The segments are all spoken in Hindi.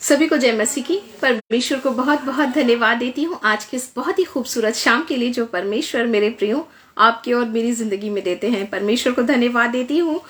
सभी को जय मसीह की। परमेश्वर को बहुत बहुत धन्यवाद देती हूँ आज के इस बहुत ही खूबसूरत शाम के लिए जो परमेश्वर मेरे प्रियो आपके और मेरी जिंदगी में देते हैं। परमेश्वर को धन्यवाद देती हूँ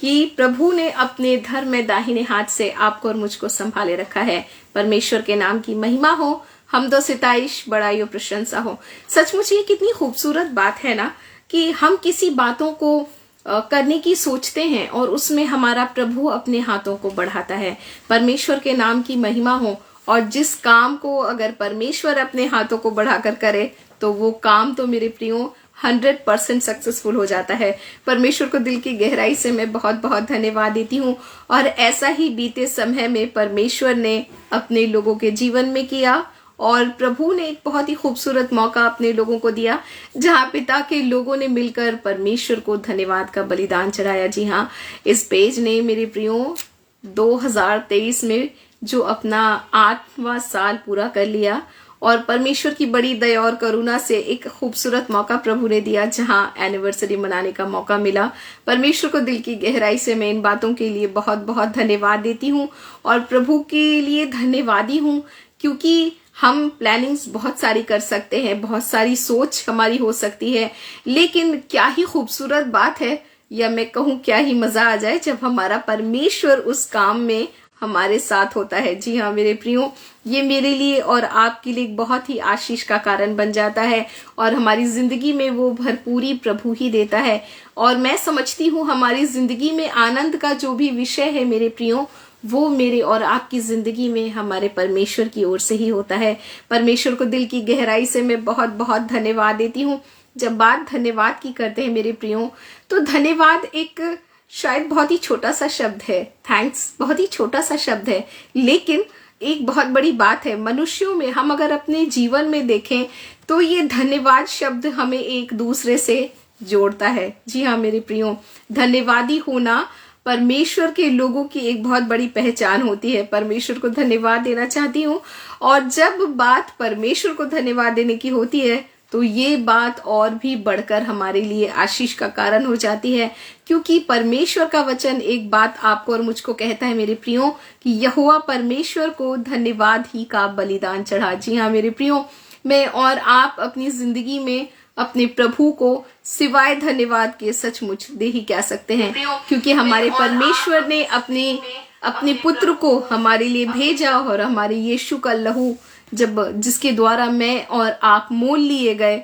कि प्रभु ने अपने धर्म में दाहिने हाथ से आपको और मुझको संभाले रखा है। परमेश्वर के नाम की महिमा हो, हमदो सिताइश, बड़ाई और प्रशंसा हो। सचमुच ये कितनी खूबसूरत बात है ना कि हम किसी बातों को करने की सोचते हैं और उसमें हमारा प्रभु अपने हाथों को बढ़ाता है। परमेश्वर के नाम की महिमा हो। और जिस काम को अगर परमेश्वर अपने हाथों को बढ़ाकर करे तो वो काम तो मेरे प्रियो 100% सक्सेसफुल हो जाता है। परमेश्वर को दिल की गहराई से मैं बहुत बहुत धन्यवाद देती हूँ। और ऐसा ही बीते समय में परमेश्वर ने अपने लोगों के जीवन में किया और प्रभु ने एक बहुत ही खूबसूरत मौका अपने लोगों को दिया जहां पिता के लोगों ने मिलकर परमेश्वर को धन्यवाद का बलिदान चढ़ाया। जी हाँ, इस पेज ने मेरे प्रियो 2023 में जो अपना 8वां साल पूरा कर लिया और परमेश्वर की बड़ी दया और करुणा से एक खूबसूरत मौका प्रभु ने दिया जहां एनिवर्सरी मनाने का मौका मिला। परमेश्वर को दिल की गहराई से मैं इन बातों के लिए बहुत बहुत धन्यवाद देती हूँ और प्रभु के लिए धन्यवादी हूँ क्योंकि हम प्लानिंग्स बहुत सारी कर सकते हैं, बहुत सारी सोच हमारी हो सकती है, लेकिन क्या ही खूबसूरत बात है या मैं कहूँ क्या ही मजा आ जाए जब हमारा परमेश्वर उस काम में हमारे साथ होता है। जी हाँ मेरे प्रियो, ये मेरे लिए और आपके लिए बहुत ही आशीष का कारण बन जाता है और हमारी जिंदगी में वो भरपूरी प्रभु ही देता है। और मैं समझती हूँ हमारी जिंदगी में आनंद का जो भी विषय है मेरे प्रियो, वो मेरे और आपकी जिंदगी में हमारे परमेश्वर की ओर से ही होता है। परमेश्वर को दिल की गहराई से मैं बहुत बहुत धन्यवाद देती हूँ। जब बात धन्यवाद की करते हैं मेरे प्रियो, तो धन्यवाद एक शायद बहुत ही छोटा सा शब्द है। थैंक्स बहुत ही छोटा सा शब्द है, लेकिन एक बहुत बड़ी बात है। मनुष्यों में हम अगर अपने जीवन में देखें तो ये धन्यवाद शब्द हमें एक दूसरे से जोड़ता है। जी हाँ मेरे प्रियो, धन्यवादी होना परमेश्वर के लोगों की एक बहुत बड़ी पहचान होती है। परमेश्वर को धन्यवाद देना चाहती हूँ और जब बात परमेश्वर को धन्यवाद देने की होती है तो ये बात और भी बढ़कर हमारे लिए आशीष का कारण हो जाती है क्योंकि परमेश्वर का वचन एक बात आपको और मुझको कहता है मेरे प्रियो कि यहोवा परमेश्वर को धन्यवाद ही का बलिदान चढ़ा। जी हाँ मेरे प्रियो, मैं और आप अपनी जिंदगी में अपने प्रभु को सिवाय धन्यवाद के सचमुच दे ही क्या सकते हैं क्योंकि हमारे परमेश्वर ने अपने पुत्र को हमारे लिए भेजा और हमारे यीशु का लहू जिसके द्वारा मैं और आप मोल लिए गए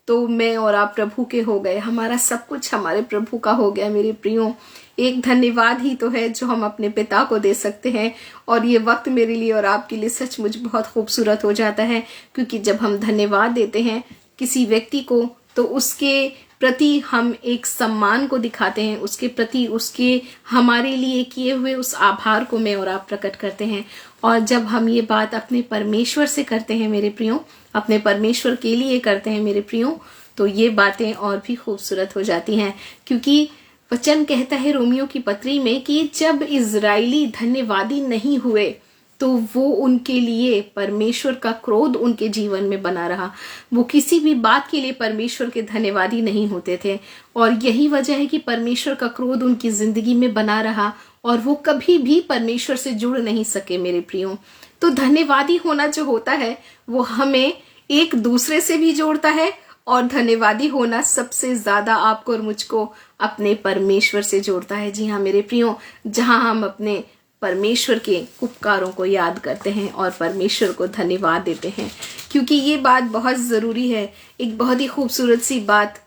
तो मैं और आप प्रभु के हो गए। हमारा सब कुछ हमारे प्रभु का हो गया मेरे प्रियो। एक धन्यवाद ही तो है जो हम अपने पिता को दे सकते हैं और ये वक्त मेरे लिए और आपके लिए सचमुच बहुत खूबसूरत हो जाता है क्योंकि जब हम धन्यवाद देते हैं किसी व्यक्ति को तो उसके प्रति हम एक सम्मान को दिखाते हैं, उसके प्रति उसके हमारे लिए किए हुए उस आभार को मैं और आप प्रकट करते हैं। और जब हम ये बात अपने परमेश्वर से करते हैं मेरे प्रियो, अपने परमेश्वर के लिए करते हैं मेरे प्रियो, तो ये बातें और भी खूबसूरत हो जाती हैं क्योंकि वचन कहता है रोमियो की पत्री में कि जब इजराइली धन्यवादी नहीं हुए तो वो उनके लिए परमेश्वर का क्रोध उनके जीवन में बना रहा। वो किसी भी बात के लिए परमेश्वर के धन्यवादी नहीं होते थे और यही वजह है कि परमेश्वर का क्रोध उनकी जिंदगी में बना रहा और वो कभी भी परमेश्वर से जुड़ नहीं सके मेरे प्रियो। तो धन्यवादी होना जो होता है वो हमें एक दूसरे से भी जोड़ता है और धन्यवादी होना सबसे ज्यादा आपको और मुझको अपने परमेश्वर से जोड़ता है। जी हाँ मेरे प्रियो, जहां हम अपने परमेश्वर के उपकारों को याद करते हैं और परमेश्वर को धन्यवाद देते हैं क्योंकि ये बात बहुत जरूरी है। एक बहुत ही खूबसूरत सी बात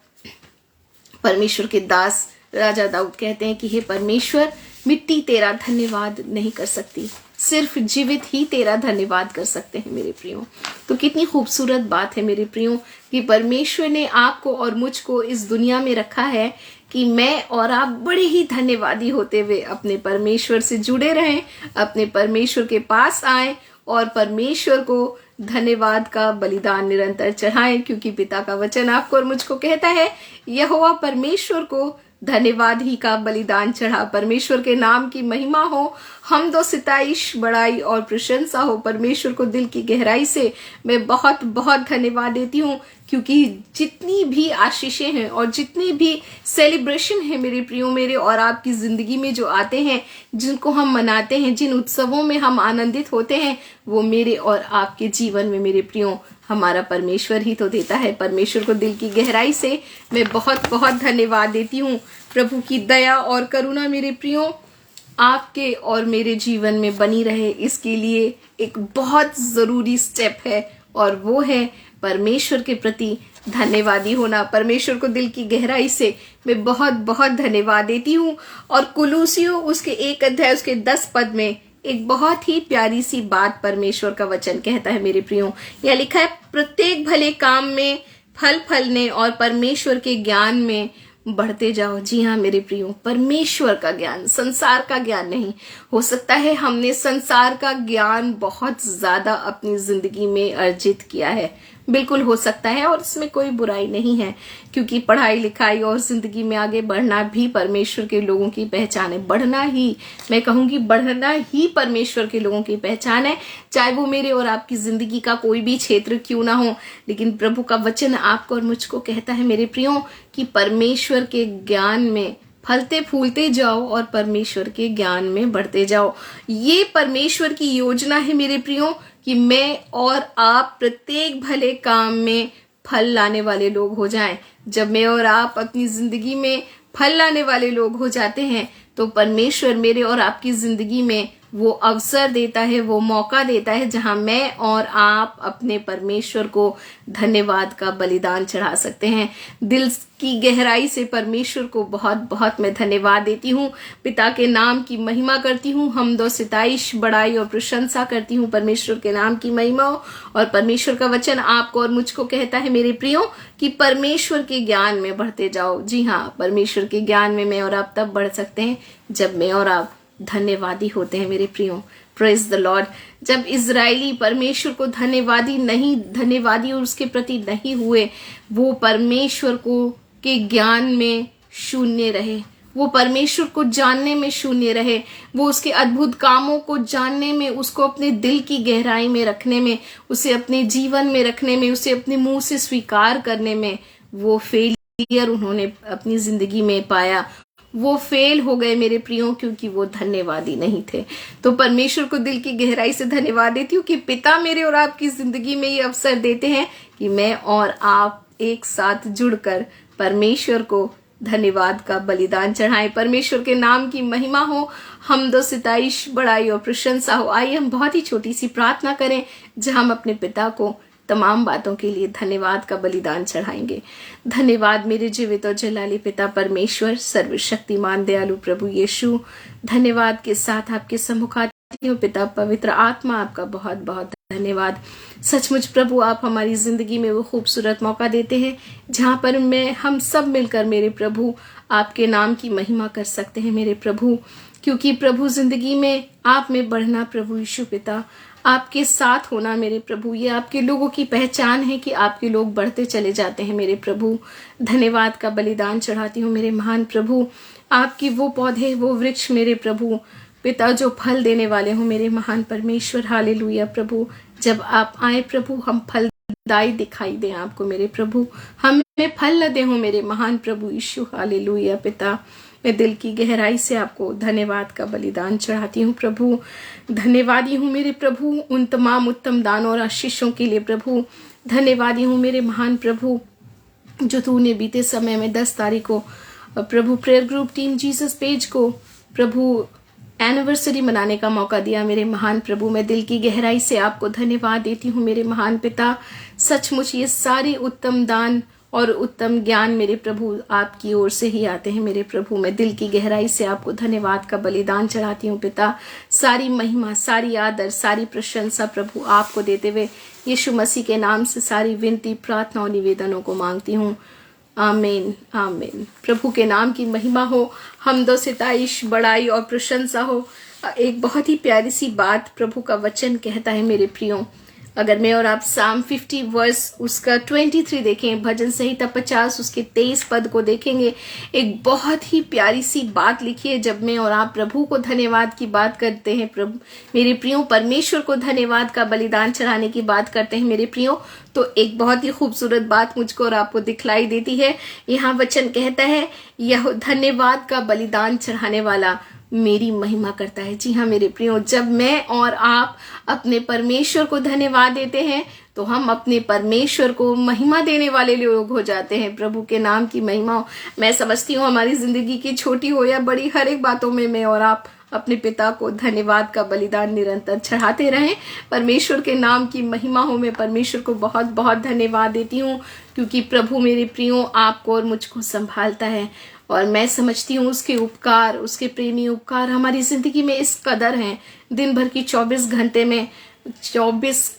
परमेश्वर के दास राजा दाऊद कहते हैं कि हे परमेश्वर, मिट्टी तेरा धन्यवाद नहीं कर सकती, सिर्फ जीवित ही तेरा धन्यवाद कर सकते हैं मेरे प्रियो। तो कितनी खूबसूरत बात है मेरे प्रियो कि परमेश्वर ने आपको और मुझको इस दुनिया में रखा है कि मैं और आप बड़े ही धन्यवादी होते हुए अपने परमेश्वर से जुड़े रहें, अपने परमेश्वर के पास आएं और परमेश्वर को धन्यवाद का बलिदान निरंतर चढ़ाएं क्योंकि पिता का वचन आपको और मुझको कहता है यहोवा परमेश्वर को धन्यवाद ही का बलिदान चढ़ा। परमेश्वर के नाम की महिमा हो, हमदो सिताइश बड़ाई और प्रशंसा हो। परमेश्वर को दिल की गहराई से मैं बहुत बहुत धन्यवाद देती हूँ, क्योंकि जितनी भी आशीषें हैं और जितने भी सेलिब्रेशन है मेरे प्रियो, मेरे और आपकी जिंदगी में जो आते हैं, जिनको हम मनाते हैं, जिन उत्सवों में हम आनंदित होते हैं, वो मेरे और आपके जीवन में मेरे प्रियो हमारा परमेश्वर ही तो देता है। परमेश्वर को दिल की गहराई से मैं बहुत बहुत धन्यवाद देती हूँ। प्रभु की दया और करुणा मेरे प्रियो आपके और मेरे जीवन में बनी रहे, इसके लिए एक बहुत जरूरी स्टेप है, और वो है परमेश्वर के प्रति धन्यवादी होना। परमेश्वर को दिल की गहराई से मैं बहुत बहुत धन्यवाद देती हूँ। और कुलूसियों उसके 1 अध्याय उसके 10 पद में एक बहुत ही प्यारी सी बात परमेश्वर का वचन कहता है मेरे प्रियो। यह लिखा है, प्रत्येक भले काम में फल फलने और परमेश्वर के ज्ञान में बढ़ते जाओ। जी हाँ मेरे प्रियो, परमेश्वर का ज्ञान, संसार का ज्ञान नहीं। हो सकता है हमने संसार का ज्ञान बहुत ज्यादा अपनी जिंदगी में अर्जित किया है, बिल्कुल हो सकता है, और इसमें कोई बुराई नहीं है, क्योंकि पढ़ाई लिखाई और जिंदगी में आगे बढ़ना भी परमेश्वर के लोगों की पहचान है। बढ़ना ही, मैं कहूंगी बढ़ना ही परमेश्वर के लोगों की पहचान है, चाहे वो मेरे और आपकी जिंदगी का कोई भी क्षेत्र क्यों ना हो। लेकिन प्रभु का वचन आपको और मुझको कहता है मेरे प्रियो कि परमेश्वर के ज्ञान में फलते फूलते जाओ और परमेश्वर के ज्ञान में बढ़ते जाओ। ये परमेश्वर की योजना है मेरे प्रियो कि मैं और आप प्रत्येक भले काम में फल लाने वाले लोग हो जाएं। जब मैं और आप अपनी जिंदगी में फल लाने वाले लोग हो जाते हैं, तो परमेश्वर मेरे और आपकी जिंदगी में वो अवसर देता है, वो मौका देता है, जहां मैं और आप अपने परमेश्वर को धन्यवाद का बलिदान चढ़ा सकते हैं। दिल की गहराई से परमेश्वर को बहुत बहुत मैं धन्यवाद देती हूँ। पिता के नाम की महिमा करती हूँ, हमदो सिताइश बड़ाई और प्रशंसा करती हूँ। परमेश्वर के नाम की महिमा हो। और परमेश्वर का वचन आपको और मुझको कहता है मेरे प्रियो कि परमेश्वर के ज्ञान में बढ़ते जाओ। जी हाँ, परमेश्वर के ज्ञान में मैं और आप तब बढ़ सकते हैं जब मैं और आप धन्यवादी होते हैं मेरे प्रियो। Praise the Lord. जब इजरायली परमेश्वर को धन्यवादी और उसके प्रति नहीं हुए, वो परमेश्वर को के ज्ञान में शून्य रहे, वो परमेश्वर को जानने में शून्य रहे, वो उसके अद्भुत कामों को जानने में, उसको अपने दिल की गहराई में रखने में, उसे अपने जीवन में रखने में, उसे अपने मुंह से स्वीकार करने में वो फेलियर उन्होंने अपनी जिंदगी में पाया। वो फेल हो गए मेरे प्रियो, क्योंकि वो धन्यवादी नहीं थे। तो परमेश्वर को दिल की गहराई से धन्यवाद देती हूँ कि पिता मेरे और आपकी जिंदगी में ये अवसर देते हैं कि मैं और आप एक साथ जुड़कर परमेश्वर को धन्यवाद का बलिदान चढ़ाएं। परमेश्वर के नाम की महिमा हो, हमदो सिताइश बड़ाई और प्रशंसा हो। आइए हम बहुत ही छोटी सी प्रार्थना करें, जहां हम अपने पिता को तमाम बातों के लिए धन्यवाद का बलिदान चढ़ाएंगे। धन्यवाद मेरे जीवित और जलाली पिता परमेश्वर, सर्वशक्तिमान दयालु प्रभु यीशु, धन्यवाद के साथ आपके सम्मुख आती हूँ पिता पवित्र आत्मा, आपका बहुत बहुत धन्यवाद। सचमुच प्रभु आप हमारी जिंदगी में वो खूबसूरत मौका देते हैं जहाँ पर हम सब मिलकर मेरे प्रभु आपके नाम की महिमा कर सकते हैं मेरे प्रभु, क्योंकि प्रभु जिंदगी में आप में बढ़ना प्रभु यीशु पिता, आपके साथ होना मेरे प्रभु, ये आपके लोगों की पहचान है कि आपके लोग बढ़ते चले जाते हैं मेरे प्रभु। धन्यवाद का बलिदान चढ़ाती हूँ मेरे महान प्रभु। आपकी वो पौधे, वो वृक्ष मेरे प्रभु पिता जो फल देने वाले हो मेरे महान परमेश्वर। हालेलुया प्रभु, जब आप आए प्रभु हम फलदायी दिखाई दें आपको मेरे प्रभु, हमें फल न दे हो मेरे महान प्रभु यीशु। हालेलुया पिता, मैं दिल की गहराई से आपको धन्यवाद का बलिदान चढ़ाती हूँ प्रभु। धन्यवादी हूँ मेरे प्रभु उन तमाम उत्तम दानों और आशीषों के लिए प्रभु। धन्यवादी हूँ मेरे महान प्रभु जो तूने बीते समय में 10 तारीख को Prabhu prayer group team Jesus page को प्रभु एनिवर्सरी मनाने का मौका दिया मेरे महान प्रभु। मैं दिल की गहराई से आपको धन्यवाद देती हूँ मेरे महान पिता। सचमुच ये सारी उत्तम दान और उत्तम ज्ञान मेरे प्रभु आपकी ओर से ही आते हैं मेरे प्रभु। मैं दिल की गहराई से आपको धन्यवाद का बलिदान चढ़ाती हूँ पिता। सारी महिमा, सारी आदर, सारी प्रशंसा प्रभु आपको देते हुए यीशु मसीह के नाम से सारी विनती, प्रार्थना और निवेदनों को मांगती हूँ। आमीन आमीन। प्रभु के नाम की महिमा हो, हमदो सिताइश बड़ाई और प्रशंसा हो। एक बहुत ही प्यारी सी बात प्रभु का वचन कहता है मेरे प्रियो, अगर मैं और आप साम 50 वर्स उसका 23 देखें, भजन संहिता 50 उसके 23 पद को देखेंगे, एक बहुत ही प्यारी सी बात लिखी है। जब मैं और आप प्रभु को धन्यवाद की बात करते हैं, प्रभु मेरे प्रियो परमेश्वर को धन्यवाद का बलिदान चढ़ाने की बात करते हैं मेरे प्रियो, तो एक बहुत ही खूबसूरत बात मुझको और आपको दिखलाई देती है। यहाँ वचन कहता है, यह धन्यवाद का बलिदान चढ़ाने वाला मेरी महिमा करता है। जी हाँ मेरे प्रियो, जब मैं और आप अपने परमेश्वर को धन्यवाद देते हैं तो हम अपने परमेश्वर को महिमा देने वाले लोग हो जाते हैं। प्रभु के नाम की महिमा हो। मैं समझती हूँ हमारी जिंदगी की छोटी हो या बड़ी, हर एक बातों में मैं और आप अपने पिता को धन्यवाद का बलिदान निरंतर चढ़ाते रहें। परमेश्वर के नाम की महिमा हो। मैं परमेश्वर को बहुत बहुत धन्यवाद देती हूँ, क्योंकि प्रभु मेरे प्रियो आपको और मुझको संभालता है। और मैं समझती हूँ उसके उपकार, उसके प्रेमी उपकार हमारी जिंदगी में इस कदर हैं। दिन भर की 24 घंटे में 24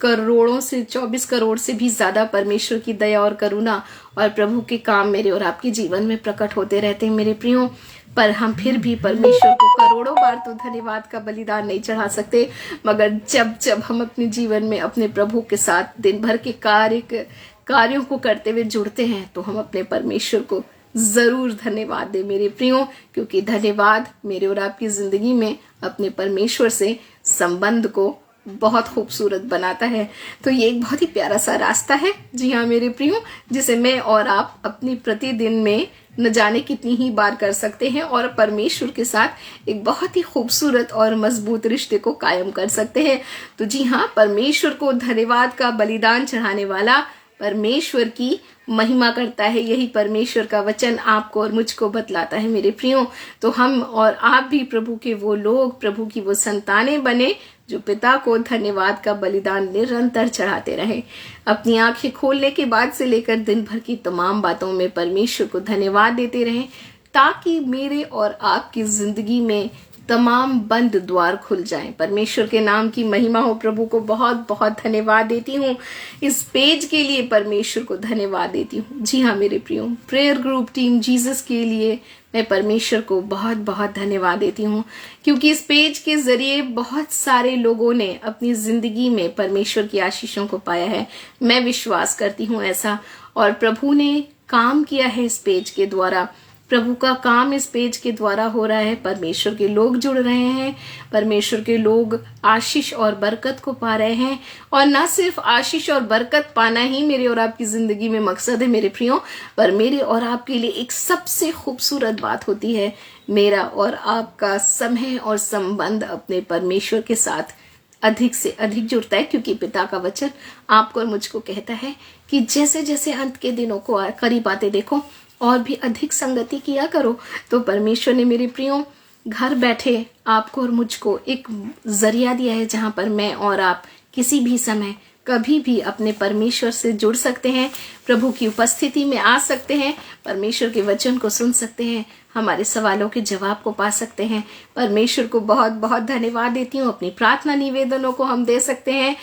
करोड़ से भी ज्यादा परमेश्वर की दया और करुणा और प्रभु के काम मेरे और आपके जीवन में प्रकट होते रहते हैं मेरे प्रियो। पर हम फिर भी परमेश्वर को करोड़ों बार तो धन्यवाद का बलिदान नहीं चढ़ा सकते, मगर जब जब हम अपने जीवन में अपने प्रभु के साथ दिन भर के कार्यों को करते हुए जुड़ते हैं तो हम अपने परमेश्वर को जरूर धन्यवाद दें मेरे प्रियो, क्योंकि धन्यवाद मेरे और आपकी जिंदगी में अपने परमेश्वर से संबंध को बहुत खूबसूरत बनाता है। तो ये एक बहुत ही प्यारा सा रास्ता है, जी हाँ मेरे प्रियो, जिसे मैं और आप अपनी प्रतिदिन में न जाने कितनी ही बार कर सकते हैं और परमेश्वर के साथ एक बहुत ही खूबसूरत और मजबूत रिश्ते को कायम कर सकते हैं। तो जी हाँ, परमेश्वर को धन्यवाद का बलिदान चढ़ाने वाला परमेश्वर की महिमा करता है। यही परमेश्वर का वचन आपको और मुझको बतलाता है मेरे प्रियो। तो हम और आप भी प्रभु के वो लोग, प्रभु की वो संतानें बने जो पिता को धन्यवाद का बलिदान निरंतर चढ़ाते रहे। अपनी आंखें खोलने के बाद से लेकर दिन भर की तमाम बातों में परमेश्वर को धन्यवाद देते रहें, ताकि मेरे और आपकी जिंदगी में तमाम बंद द्वार खुल जाएं। परमेश्वर के नाम की महिमा हो। प्रभु को बहुत बहुत धन्यवाद देती हूँ। इस पेज के लिए परमेश्वर को धन्यवाद देती हूँ। जी हाँ मेरे प्रियो, प्रेयर ग्रुप टीम जीसस के लिए मैं परमेश्वर को बहुत बहुत धन्यवाद देती हूँ, क्योंकि इस पेज के जरिए बहुत सारे लोगों ने अपनी जिंदगी में परमेश्वर की आशीषों को पाया है। मैं विश्वास करती हूँ ऐसा, और प्रभु ने काम किया है इस पेज के द्वारा। प्रभु का काम इस पेज के द्वारा हो रहा है। परमेश्वर के लोग जुड़ रहे हैं, परमेश्वर के लोग आशीष और बरकत को पा रहे हैं। और न सिर्फ आशीष और बरकत पाना ही मेरे और आपकी जिंदगी में मकसद है मेरे प्रियो, पर मेरे और आपके लिए एक सबसे खूबसूरत बात होती है, मेरा और आपका समय और संबंध अपने परमेश्वर के साथ अधिक से अधिक जुड़ता है। क्योंकि पिता का वचन आपको और मुझको कहता है कि जैसे जैसे अंत के दिनों को करीब आते देखो और भी अधिक संगति किया करो। तो परमेश्वर ने मेरे प्रियो घर बैठे आपको और मुझको एक जरिया दिया है, जहां पर मैं और आप किसी भी समय कभी भी अपने परमेश्वर से जुड़ सकते हैं, प्रभु की उपस्थिति में आ सकते हैं, परमेश्वर के वचन को सुन सकते हैं, हमारे सवालों के जवाब को पा सकते हैं। परमेश्वर को बहुत बहुत धन्यवाद देती हूँ। अपनी प्रार्थना निवेदनों को हम दे सकते हैं।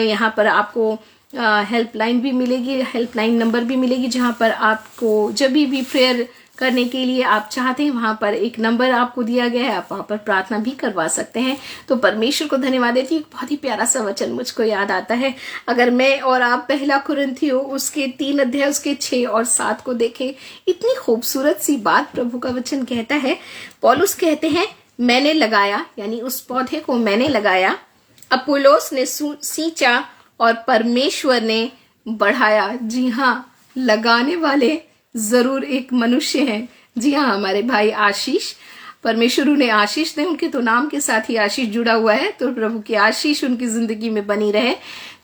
यहाँ पर आपको हेल्पलाइन भी मिलेगी, हेल्पलाइन नंबर भी मिलेगी, जहाँ पर आपको जब भी प्रेयर करने के लिए आप चाहते हैं वहां पर एक नंबर आपको दिया गया है, आप वहां पर प्रार्थना भी करवा सकते हैं। तो परमेश्वर को धन्यवाद देती हूँ। बहुत ही प्यारा सा वचन मुझको याद आता है। अगर मैं और आप पहला कुरिन्थियों उसके 3 अध्याय उसके 6 और 7 को देखें, इतनी खूबसूरत सी बात प्रभु का वचन कहता है। पौलुस कहते हैं, मैंने लगाया, यानी उस पौधे को मैंने लगाया, अपुल्लोस ने सींचा और परमेश्वर ने बढ़ाया। जी हाँ, लगाने वाले जरूर एक मनुष्य हैं। जी हाँ, हमारे भाई आशीष, परमेश्वर उन्हें आशीष दे, उनके तो नाम के साथ ही आशीष जुड़ा हुआ है, तो प्रभु की आशीष उनकी जिंदगी में बनी रहे।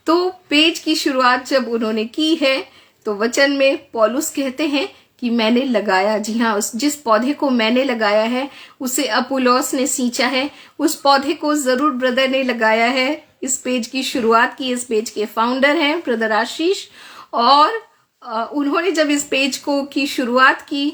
तो पेज की शुरुआत जब उन्होंने की है तो वचन में पौलुस कहते हैं कि मैंने लगाया। जी हाँ, जिस पौधे को मैंने लगाया है उसे अपुल्लोस ने सींचा है, उस पौधे को जरूर ब्रदर ने लगाया है। इस पेज की शुरुआत की, इस पेज के फाउंडर हैं ब्रदर आशीष, और उन्होंने जब इस पेज को की शुरुआत की,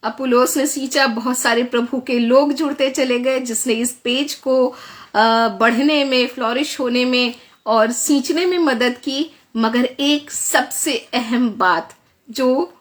अपुल्लोस ने सींचा, बहुत सारे प्रभु के लोग जुड़ते चले गए, जिसने इस पेज को बढ़ने में, फ्लोरिश होने में और सींचने में मदद की। मगर एक सबसे अहम बात जो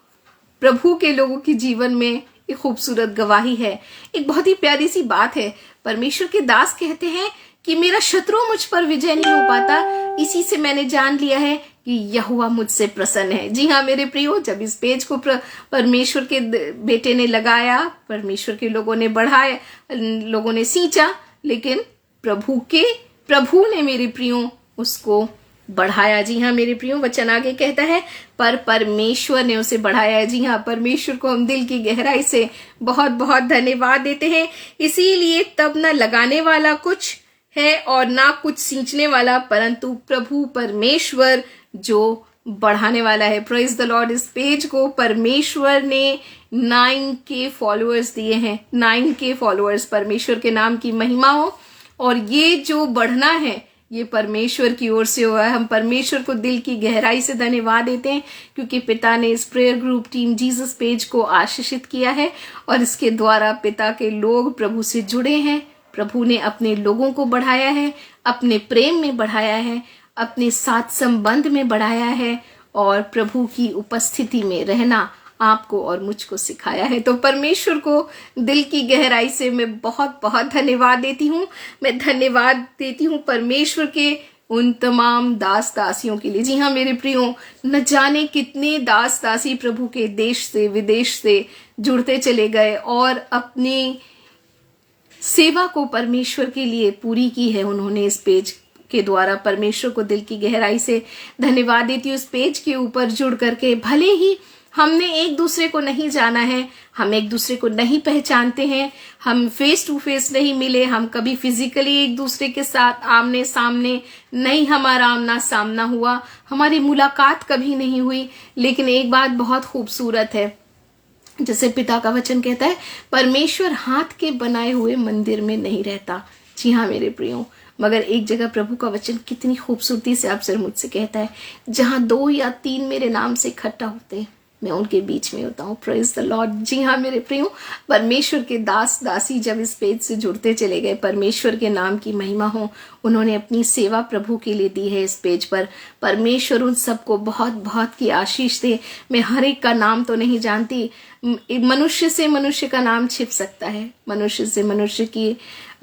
प्रभु के लोगों के जीवन में एक खूबसूरत गवाही है, एक बहुत ही प्यारी सी बात है। परमेश्वर के दास कहते हैं कि मेरा शत्रु मुझ पर विजय नहीं हो पाता, इसी से मैंने जान लिया है कि यहोवा मुझसे प्रसन्न है। जी हाँ मेरे प्रियो, जब इस पेज को परमेश्वर के बेटे ने लगाया, परमेश्वर के लोगों ने बढ़ाया, लोगों ने सींचा, लेकिन प्रभु ने मेरे प्रियो उसको बढ़ाया। जी हाँ मेरे प्रियो, वचन आगे कहता है पर परमेश्वर ने उसे बढ़ाया। जी हाँ, परमेश्वर को हम दिल की गहराई से बहुत बहुत धन्यवाद देते हैं। इसीलिए तब न लगाने वाला कुछ है और ना कुछ सींचने वाला, परंतु प्रभु परमेश्वर जो बढ़ाने वाला है। Praise the Lord. इस पेज को परमेश्वर ने 9K फॉलोअर्स दिए हैं। 9K followers. परमेश्वर के नाम की महिमा हो। और ये जो बढ़ना है ये परमेश्वर की ओर से हुआ है। हम परमेश्वर को दिल की गहराई से धन्यवाद देते हैं, क्योंकि पिता ने इस prayer group team Jesus page को आशीषित किया है और इसके द्वारा पिता के लोग प्रभु से जुड़े हैं। प्रभु ने अपने लोगों को बढ़ाया है, अपने प्रेम में बढ़ाया है, अपने साथ संबंध में बढ़ाया है और प्रभु की उपस्थिति में रहना आपको और मुझको सिखाया है। तो परमेश्वर को दिल की गहराई से मैं बहुत बहुत धन्यवाद देती हूँ। मैं धन्यवाद देती हूँ परमेश्वर के उन तमाम दास दासियों के लिए। जी हाँ मेरे प्रियो, न जाने कितने दास दासी प्रभु के देश से विदेश से जुड़ते चले गए और अपनी सेवा को परमेश्वर के लिए पूरी की है उन्होंने इस पेज के द्वारा। परमेश्वर को दिल की गहराई से धन्यवाद देती हूँ। इस पेज के ऊपर जुड़ करके भले ही हमने एक दूसरे को नहीं जाना है, हम एक दूसरे को नहीं पहचानते हैं, हम फेस टू फेस नहीं मिले, हम कभी फिजिकली एक दूसरे के साथ आमने सामने नहीं हमारा आमना सामना हुआ, हमारी मुलाकात कभी नहीं हुई, लेकिन एक बात बहुत खूबसूरत है, जैसे पिता का वचन कहता है, परमेश्वर हाथ के बनाए हुए मंदिर में नहीं रहता। जी हाँ मेरे प्रियो, मगर एक जगह प्रभु का वचन कितनी खूबसूरती से आपसे मुझसे कहता है, जहां 2 या 3 मेरे नाम से इकट्ठा होते हैं मैं उनके बीच में होता हूँ। Praise the lord. जी हाँ मेरे प्रियो, परमेश्वर के दास दासी जब इस पेज से जुड़ते चले गए, परमेश्वर के नाम की महिमा हो, उन्होंने अपनी सेवा प्रभु के लिए दी है इस पेज पर। परमेश्वर उन सबको बहुत बहुत की आशीष दे। मैं हर एक का नाम तो नहीं जानती, मनुष्य से मनुष्य का नाम छिप सकता है, मनुष्य से मनुष्य की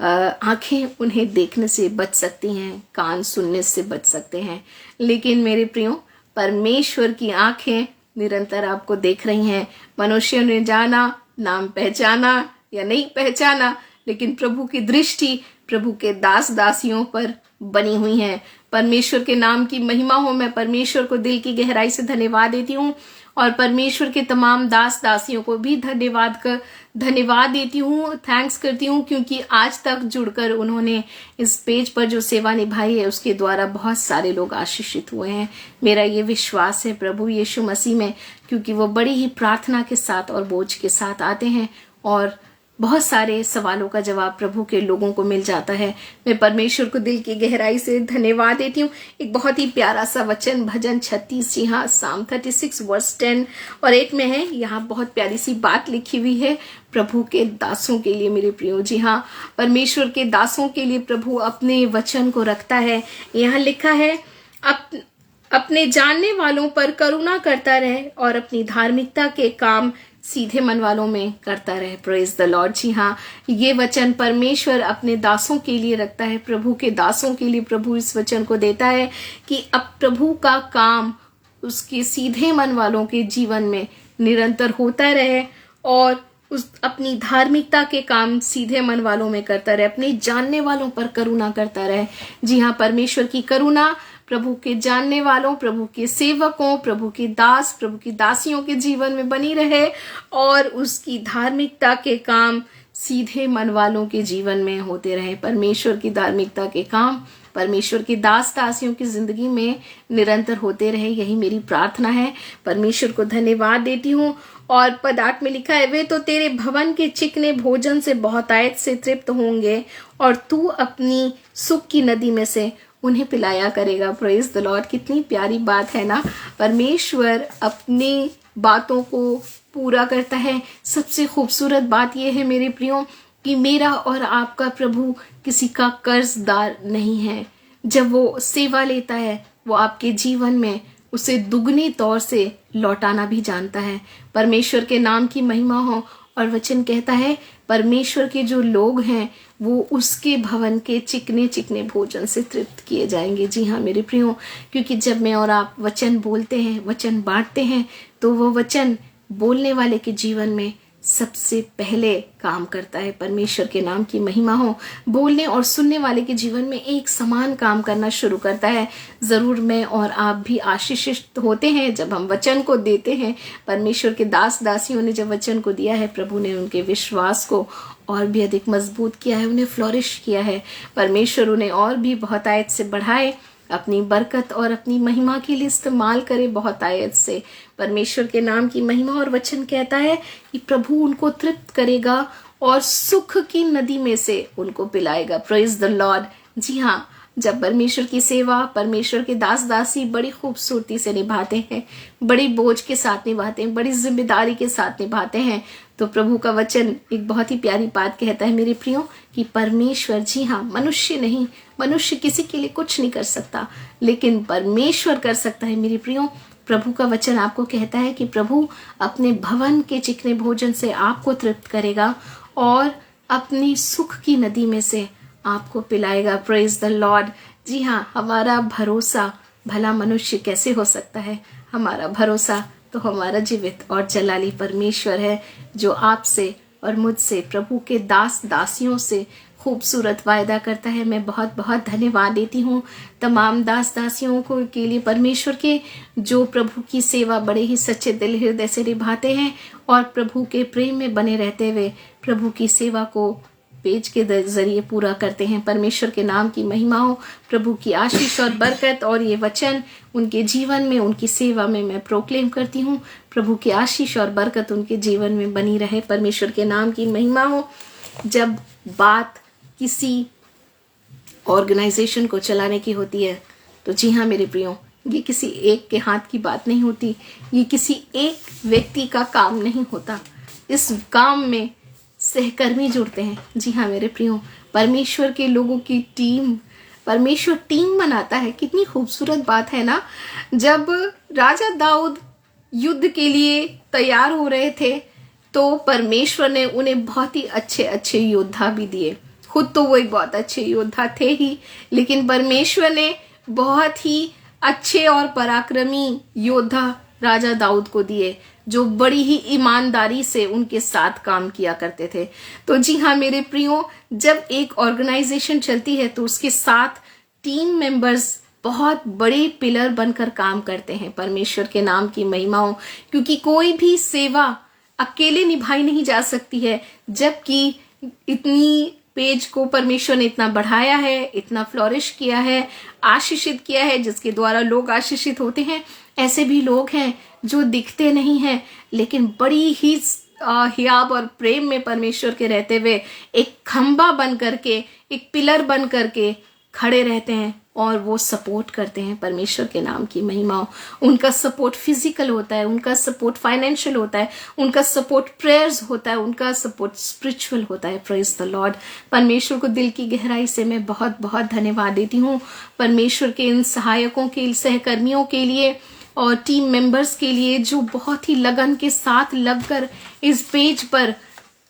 आंखें उन्हें देखने से बच सकती हैं, कान सुनने से बच सकते हैं, लेकिन मेरे प्रियो परमेश्वर की आंखें निरंतर आपको देख रही हैं। मनुष्य ने जाना, नाम पहचाना या नहीं पहचाना, लेकिन प्रभु की दृष्टि प्रभु के दास दासियों पर बनी हुई है। परमेश्वर के नाम की महिमा हो। मैं परमेश्वर को दिल की गहराई से धन्यवाद देती हूँ और परमेश्वर के तमाम दास दासियों को भी धन्यवाद देती हूँ, थैंक्स करती हूँ, क्योंकि आज तक जुड़कर उन्होंने इस पेज पर जो सेवा निभाई है उसके द्वारा बहुत सारे लोग आशीषित हुए हैं। मेरा ये विश्वास है प्रभु यीशु मसीह में, क्योंकि वो बड़ी ही प्रार्थना के साथ और बोझ के साथ आते हैं और बहुत सारे सवालों का जवाब प्रभु के लोगों को मिल जाता है। मैं परमेश्वर को दिल की गहराई से धन्यवाद देती हूँ। एक बहुत ही प्यारा सा वचन भजन 36, जी हाँ, Psalm 36 वर्स 10 और 8 में है। यहाँ बहुत प्यारी सी बात लिखी हुई है प्रभु के दासों के लिए मेरे प्रियो। जी हाँ, परमेश्वर के दासों के लिए प्रभु अपने वचन को रखता है। यहाँ लिखा है, अपने जानने वालों पर करुणा करता रहे और अपनी धार्मिकता के काम सीधे मन वालों में करता रहे। Praise the lord. जी हाँ, ये वचन परमेश्वर अपने दासों के लिए रखता है, प्रभु के दासों के लिए प्रभु इस वचन को देता है कि अब प्रभु का काम उसके सीधे मन वालों के जीवन में निरंतर होता रहे और उस अपनी धार्मिकता के काम सीधे मन वालों में करता रहे, अपने जानने वालों पर करुणा करता रहे। जी हाँ, परमेश्वर की करुणा प्रभु के जानने वालों, प्रभु के सेवकों, प्रभु के दास, प्रभु की दासियों के जीवन में बनी रहे और उसकी धार्मिकता के काम सीधे मन वालों के जीवन में होते रहे। परमेश्वर की धार्मिकता के काम परमेश्वर की दास दासियों की जिंदगी में निरंतर होते रहे, यही मेरी प्रार्थना है। परमेश्वर को धन्यवाद देती हूँ। और पद 8 में लिखा है, वे तो तेरे भवन के चिकने भोजन से बहुतायत से तृप्त होंगे और तू अपनी सुख की नदी में से उन्हें पिलाया करेगा। Praise the Lord. कितनी प्यारी बात है ना। परमेश्वर अपनी बातों को पूरा करता है। सबसे खूबसूरत बात यह है मेरे प्रियो कि मेरा और आपका प्रभु किसी का कर्जदार नहीं है। जब वो सेवा लेता है वो आपके जीवन में उसे दुगने तौर से लौटाना भी जानता है। परमेश्वर के नाम की महिमा हो। और वचन कहता है परमेश्वर के जो लोग हैं वो उसके भवन के चिकने चिकने भोजन से तृप्त किए जाएंगे। जी हाँ मेरे प्रियो, क्योंकि जब मैं और आप वचन बोलते हैं, वचन बांटते हैं, तो वो वचन बोलने वाले के जीवन में सबसे पहले काम करता है। परमेश्वर के नाम की महिमा हो। बोलने और सुनने वाले के जीवन में एक समान काम करना शुरू करता है। जरूर मैं और आप भी आशीषित होते हैं जब हम वचन को देते हैं। परमेश्वर के दास दासियों ने जब वचन को दिया है, प्रभु ने उनके विश्वास को और भी अधिक मजबूत किया है, उन्हें फ्लोरिश किया है। परमेश्वर उन्हें और भी बहुत आयत से बढ़ाए, अपनी बरकत और अपनी महिमा के लिए इस्तेमाल करे बहुत आयत से। परमेश्वर के नाम की महिमा। और वचन कहता है कि प्रभु उनको तृप्त करेगा और सुख की नदी में से उनको पिलाएगा। Praise the lord. जी हाँ, जब परमेश्वर की सेवा परमेश्वर के दास दासी बड़ी खूबसूरती से निभाते हैं, बड़ी बोझ के साथ निभाते हैं, बड़ी जिम्मेदारी के साथ निभाते हैं, तो प्रभु का वचन एक बहुत ही प्यारी बात कहता है मेरे प्रियो कि परमेश्वर, जी हाँ, मनुष्य नहीं, मनुष्य किसी के लिए कुछ नहीं कर सकता, लेकिन परमेश्वर कर सकता है मेरे प्रियो। प्रभु का वचन आपको कहता है कि प्रभु अपने भवन के चिकने भोजन से आपको तृप्त करेगा और अपनी सुख की नदी में से आपको पिलाएगा। Praise the lord. जी हाँ, हमारा भरोसा भला मनुष्य कैसे हो सकता है? हमारा भरोसा तो हमारा जीवित और जलाली परमेश्वर है, जो आपसे और मुझसे, प्रभु के दास दासियों से खूबसूरत वायदा करता है। मैं बहुत बहुत धन्यवाद देती हूँ तमाम दास दासियों को के लिए परमेश्वर के, जो प्रभु की सेवा बड़े ही सच्चे दिल हृदय से निभाते हैं और प्रभु के प्रेम में बने रहते हुए प्रभु की सेवा को पेज के जरिए पूरा करते हैं। परमेश्वर के नाम की महिमा हो। प्रभु की आशीष और बरकत और ये वचन उनके जीवन में, उनकी सेवा में मैं प्रोक्लेम करती हूँ। प्रभु की आशीष और बरकत उनके जीवन में बनी रहे। परमेश्वर के नाम की महिमा हो। जब बात किसी ऑर्गेनाइजेशन को चलाने की होती है तो जी हाँ मेरे प्रियो, ये किसी एक के हाथ की बात नहीं होती, ये किसी एक व्यक्ति का काम नहीं होता। इस काम में सहकर्मी जुड़ते हैं। जी हाँ मेरे प्रियो, परमेश्वर के लोगों की टीम, परमेश्वर टीम बनाता है। कितनी खूबसूरत बात है ना। जब राजा दाऊद युद्ध के लिए तैयार हो रहे थे तो परमेश्वर ने उन्हें बहुत ही अच्छे अच्छे योद्धा भी दिए। खुद तो वो एक बहुत अच्छे योद्धा थे ही, लेकिन परमेश्वर ने बहुत ही अच्छे और पराक्रमी योद्धा राजा दाऊद को दिए, जो बड़ी ही ईमानदारी से उनके साथ काम किया करते थे। तो जी हाँ मेरे प्रियो, जब एक ऑर्गेनाइजेशन चलती है तो उसके साथ टीम मेंबर्स बहुत बड़े पिलर बनकर काम करते हैं। परमेश्वर के नाम की महिमा हो। क्योंकि कोई भी सेवा अकेले निभाई नहीं जा सकती है, जबकि इतनी पेज को परमेश्वर ने इतना बढ़ाया है, इतना फ्लोरिश किया है, आशीषित किया है, जिसके द्वारा लोग आशीषित होते हैं। ऐसे भी लोग हैं जो दिखते नहीं हैं, लेकिन बड़ी ही हियाब और प्रेम में परमेश्वर के रहते हुए एक खंबा बन करके, एक पिलर बन करके खड़े रहते हैं और वो सपोर्ट करते हैं। परमेश्वर के नाम की महिमा हो। उनका सपोर्ट फिजिकल होता है, उनका सपोर्ट फाइनेंशियल होता है, उनका सपोर्ट प्रेयर्स होता है, उनका सपोर्ट स्पिरिचुअल होता है। Praise the Lord. परमेश्वर को दिल की गहराई से मैं बहुत बहुत धन्यवाद देती हूँ। परमेश्वर के इन सहायकों के, सहकर्मियों के लिए और टीम मेंबर्स के लिए, जो बहुत ही लगन के साथ लगकर इस पेज पर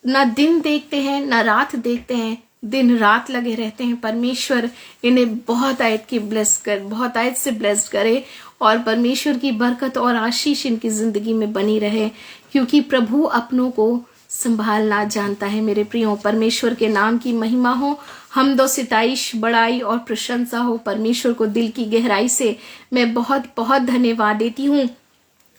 ना दिन देखते हैं ना रात देखते हैं, दिन रात लगे रहते हैं। परमेश्वर इन्हें बहुत आयत की बहुत आयत से ब्लेस्ड करे और परमेश्वर की बरकत और आशीष इनकी जिंदगी में बनी रहे, क्योंकि प्रभु अपनों को संभालना जानता है। मेरे प्रियो, परमेश्वर के नाम की महिमा हो। हमदो सिताइश, बड़ाई और प्रशंसा हो परमेश्वर को दिल की गहराई से मैं बहुत बहुत धन्यवाद देती हूँ।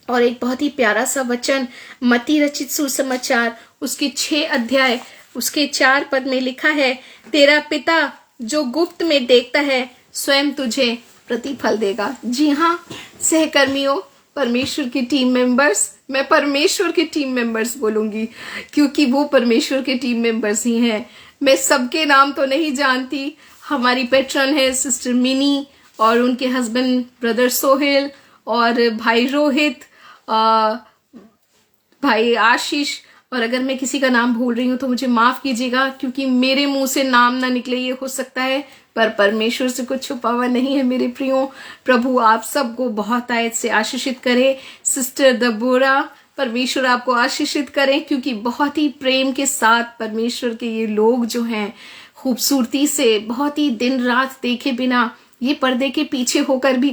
और एक बहुत ही प्यारा सा वचन मत्ती रचित सुसमाचार उसके 6 अध्याय उसके 4 पद में लिखा है, तेरा पिता जो गुप्त में देखता है स्वयं तुझे प्रतिफल देगा। जी हाँ सहकर्मियों, परमेश्वर की टीम मेंबर्स, मैं परमेश्वर के टीम मेंबर्स बोलूंगी क्योंकि वो परमेश्वर के टीम मेंबर्स ही हैं। मैं सबके नाम तो नहीं जानती। हमारी पेट्रन है सिस्टर मिनी और उनके हस्बैंड ब्रदर सोहेल और भाई रोहित, भाई आशीष, और अगर मैं किसी का नाम भूल रही हूँ तो मुझे माफ कीजिएगा, क्योंकि मेरे मुंह से नाम ना निकले ये हो सकता है, पर परमेश्वर से कुछ छुपा हुआ नहीं है। मेरे प्रियो, प्रभु आप सबको बहुत आयत से आशीषित करे। सिस्टर दबोरा, परमेश्वर आपको आशीषित करें, क्योंकि बहुत ही प्रेम के साथ परमेश्वर के ये लोग जो हैं खूबसूरती से बहुत ही दिन रात देखे बिना ये पर्दे के पीछे होकर भी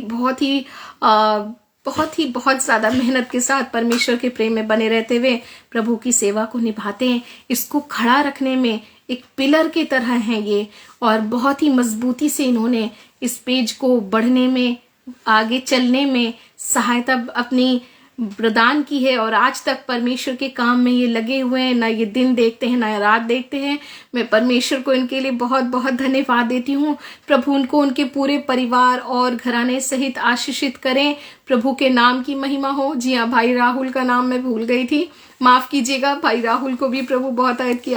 बहुत ज्यादा मेहनत के साथ परमेश्वर के प्रेम में बने रहते हुए प्रभु की सेवा को निभाते हैं। इसको खड़ा रखने में एक पिलर की तरह हैं ये, और बहुत ही मजबूती से इन्होंने इस पेज को बढ़ने में, आगे चलने में सहायता अपनी प्रदान की है, और आज तक परमेश्वर के काम में ये लगे हुए हैं। ना ये दिन देखते हैं ना रात देखते हैं। मैं परमेश्वर को इनके लिए बहुत बहुत धन्यवाद देती हूँ। प्रभु उनको उनके पूरे परिवार और घराने सहित आशीषित करें। प्रभु के नाम की महिमा हो। जी हाँ, भाई राहुल का नाम मैं भूल गई थी, माफ कीजिएगा। भाई राहुल को भी प्रभु बहुत आयत की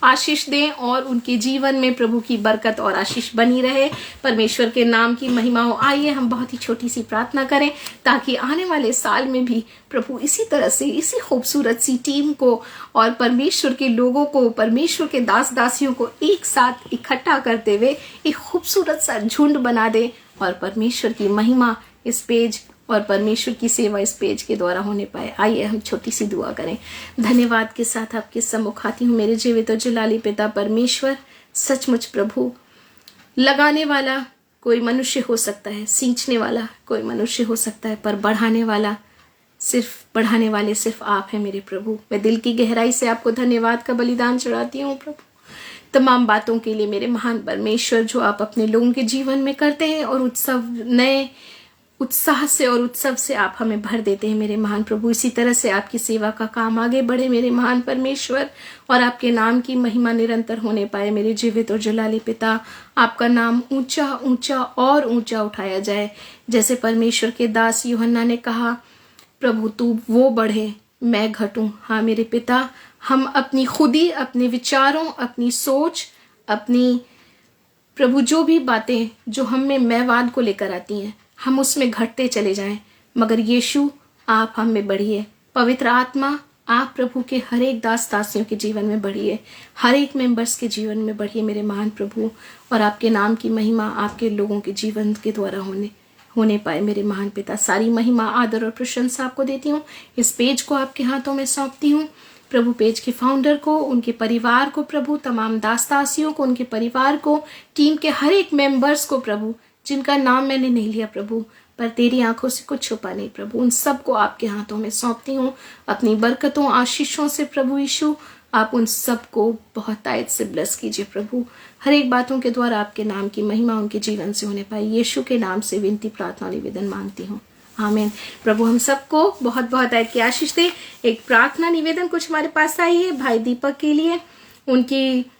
आशीष दें और उनके जीवन में प्रभु की बरकत और आशीष बनी रहे। परमेश्वर के नाम की महिमा हो। आइए हम बहुत ही छोटी सी प्रार्थना करें, ताकि आने वाले साल में भी प्रभु इसी तरह से, इसी खूबसूरत सी टीम को और परमेश्वर के लोगों को, परमेश्वर के दास दासियों को एक साथ इकट्ठा करते हुए एक खूबसूरत सा झुंड बना दे, और परमेश्वर की महिमा इस पेज और परमेश्वर की सेवा इस पेज के द्वारा होने पाए। आइए हम छोटी सी दुआ करें। धन्यवाद के साथ आपके सम्मुख आती हूँ मेरे जीवित और जलाली पिता परमेश्वर। सचमुच प्रभु, लगाने वाला कोई मनुष्य हो सकता है, सींचने वाला कोई मनुष्य हो सकता है, पर बढ़ाने वाले सिर्फ आप हैं मेरे प्रभु। मैं दिल की गहराई से आपको धन्यवाद का बलिदान चढ़ाती हूँ प्रभु, तमाम बातों के लिए मेरे महान परमेश्वर, जो आप अपने लोगों के जीवन में करते हैं, और नए उत्साह से और उत्सव से आप हमें भर देते हैं मेरे महान प्रभु। इसी तरह से आपकी सेवा का काम आगे बढ़े मेरे महान परमेश्वर, और आपके नाम की महिमा निरंतर होने पाए मेरे जीवित और जलाली पिता। आपका नाम ऊंचा ऊंचा और ऊंचा उठाया जाए, जैसे परमेश्वर के दास यूहन्ना ने कहा, प्रभु तू वो बढ़े मैं घटूं। हाँ मेरे पिता, हम अपनी खुदी, अपने विचारों, अपनी सोच, अपनी प्रभु जो भी बातें जो हम में मैवाद को लेकर आती हैं, हम उसमें घटते चले जाएं, मगर यीशु आप हम में बढ़िए। पवित्र आत्मा आप प्रभु के हर एक दास दासियों के जीवन में बढ़िए, हर एक मेंबर्स के जीवन में बढ़िए मेरे महान प्रभु, और आपके नाम की महिमा आपके लोगों के जीवन के द्वारा होने पाए मेरे महान पिता। सारी महिमा, आदर और प्रशंसा आपको देती हूँ। इस पेज को आपके हाथों में सौंपती हूँ प्रभु, पेज के फाउंडर को, उनके परिवार को प्रभु, तमाम दास दासियों को, उनके परिवार को, टीम के हर एक मेंबर्स को प्रभु, जिनका नाम मैंने नहीं लिया प्रभु, पर तेरी आंखों से कुछ छुपा नहीं प्रभु, उन सबको आपके हाथों में सौंपती हूँ। अपनी बरकतों, आशीषों से प्रभु यीशु आप उन सबको बहुत आयत से ब्लेस कीजिए प्रभु। हर एक बातों के द्वारा आपके नाम की महिमा उनके जीवन से होने पाए। यीशु के नाम से विनती, प्रार्थना, निवेदन मांगती हूँ, आमीन। प्रभु हम सबको बहुत बहुत आयत की आशीष दे। एक प्रार्थना निवेदन कुछ हमारे पास आई है भाई दीपक के लिए, उनकी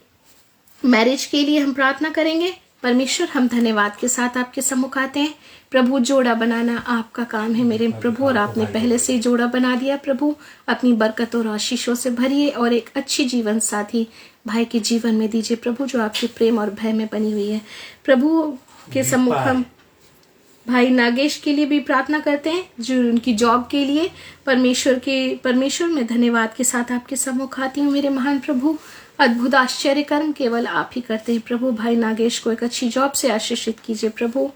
मैरिज के लिए हम प्रार्थना करेंगे। परमेश्वर, हम धन्यवाद के साथ आपके सम्मुख आते हैं प्रभु। जोड़ा बनाना आपका काम है मेरे प्रभु, और आपने पहले से जोड़ा बना दिया प्रभु। अपनी बरकत और आशीषों से भरिए, और एक अच्छी जीवन साथी भाई के जीवन में दीजिए प्रभु, जो आपके प्रेम और भय में बनी हुई है प्रभु। के सम्मुख हम भाई नागेश के लिए भी प्रार्थना करते हैं, जो उनकी जॉब के लिए परमेश्वर में धन्यवाद के साथ आपके सम्मुख आती हूँ मेरे महान प्रभु। अद्भुत आश्चर्य कर्म केवल आप ही करते हैं प्रभु। भाई नागेश को एक अच्छी जॉब से आशीषित कीजिए प्रभु।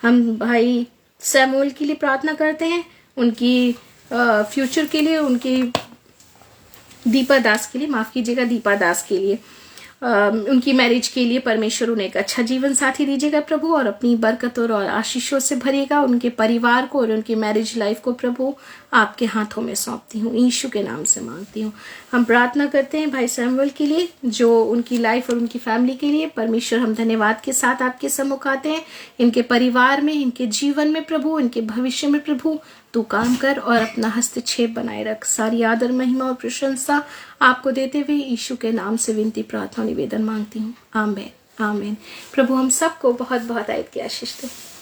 हम भाई सैमुअल के लिए प्रार्थना करते हैं, उनकी फ्यूचर के लिए, उनकी दीपा दास के लिए, माफ कीजिएगा, दीपा दास के लिए, उनकी मैरिज के लिए परमेश्वर उन्हें एक अच्छा जीवन साथी दीजिएगा प्रभु, और अपनी बरकत और आशीषों से भरिएगा। उनके परिवार को और उनकी मैरिज लाइफ को प्रभु आपके हाथों में सौंपती हूँ, यीशु के नाम से मांगती हूँ। हम प्रार्थना करते हैं भाई सैमुअल के लिए, जो उनकी लाइफ और उनकी फैमिली के लिए। परमेश्वर, हम धन्यवाद के साथ आपके सम्मुख आते हैं, इनके परिवार में, इनके जीवन में प्रभु, इनके भविष्य में प्रभु तू काम कर और अपना हस्तक्षेप बनाए रख। सारी आदर, महिमा और प्रशंसा आपको देते हुए यीशु के नाम से विनती, प्रार्थना, निवेदन मांगती हूँ, आमीन आमीन। प्रभु हम सबको बहुत बहुत आयत की आशीष दे।